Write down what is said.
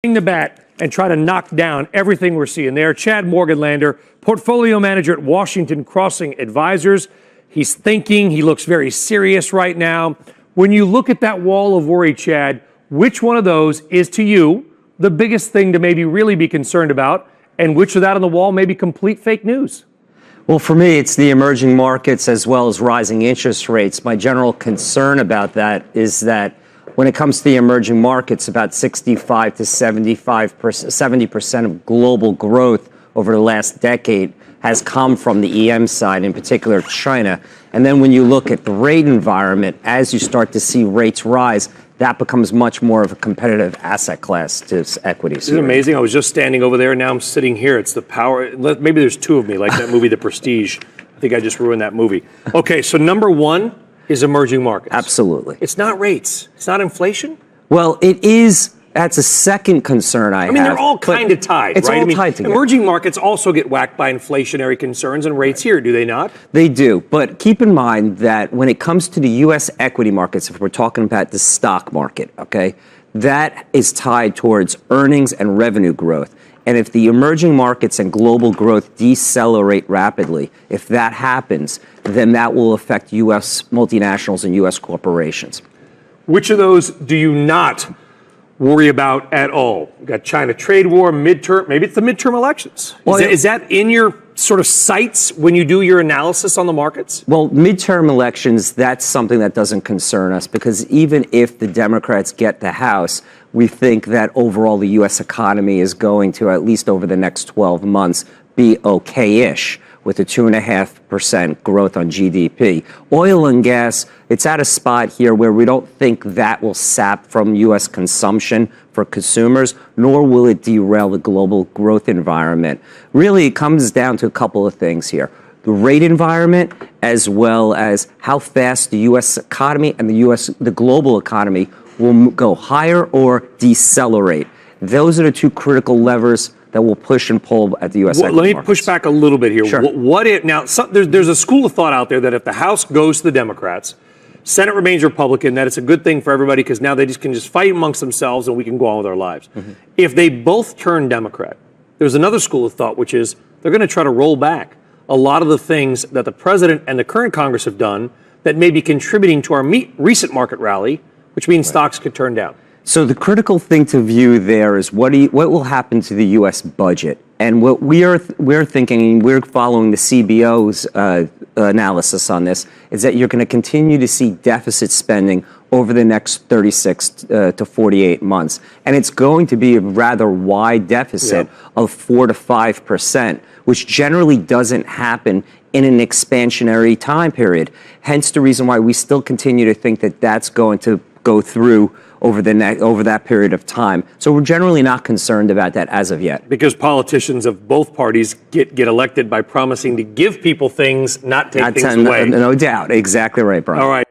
the bat and try to knock down everything we're seeing there. Chad Morganlander, portfolio manager at Washington Crossing Advisors. He's thinking, he looks very serious right now. When you look at that wall of worry, Chad, which one of those is to you the biggest thing to maybe really be concerned about, and which of that on the wall may be complete fake news? Well, for me, it's the emerging markets as well as rising interest rates. My general concern about that is that when it comes to the emerging markets, about 65 to 70% of global growth over the last decade has come from the EM side, in particular China. And then when you look at the rate environment, as you start to see rates rise, that becomes much more of a competitive asset class to equities. Isn't it amazing? I was just standing over there, and now I'm sitting here. It's the power. Maybe there's two of me, like that movie, The Prestige. I think I just ruined that movie. Okay, so number one is emerging markets. Absolutely. It's not rates. It's not inflation. Well, it is. That's a second concern I have. I mean, they're all kind of tied, it's right? all tied together. Emerging markets also get whacked by inflationary concerns and rates here, do they not? They do. But keep in mind that when it comes to the U.S. equity markets, if we're talking about the stock market, okay, that is tied towards earnings and revenue growth. And if the emerging markets and global growth decelerate rapidly, if that happens, then that will affect U.S. multinationals and U.S. corporations. Which of those do you not worry about at all? We've got China trade war, midterm, maybe it's the midterm elections. Is that in your sort of sights when you do your analysis on the markets? Well, midterm elections, that's something that doesn't concern us because even if the Democrats get the House, we think that overall the U.S. economy is going to, at least over the next 12 months, be okay-ish with a 2.5% growth on GDP. Oil and gas, it's at a spot here where we don't think that will sap from U.S. consumption for consumers, nor will it derail the global growth environment. Really, it comes down to a couple of things here. The rate environment, as well as how fast the U.S. economy and the global economy will go higher or decelerate. Those are the two critical levers that will push and pull at the U.S. equity Let me markets. push back a little bit here. Sure. There's a school of thought out there that if the House goes to the Democrats, Senate remains Republican, that it's a good thing for everybody because now they can just fight amongst themselves and we can go on with our lives. Mm-hmm. If they both turn Democrat, there's another school of thought, which is they're going to try to roll back a lot of the things that the president and the current Congress have done that may be contributing to our recent market rally, which means stocks could turn down. So the critical thing to view there is what will happen to the U.S. budget. And what we're thinking, we're following the CBO's analysis on this, is that you're going to continue to see deficit spending over the next 36 to 48 months. And it's going to be a rather wide deficit of 4 to 5%, which generally doesn't happen in an expansionary time period. Hence the reason why we still continue to think that that's going to go through over that period of time. So we're generally not concerned about that as of yet. Because politicians of both parties get elected by promising to give people things, not take things away. No doubt. Exactly right, Brian. All right.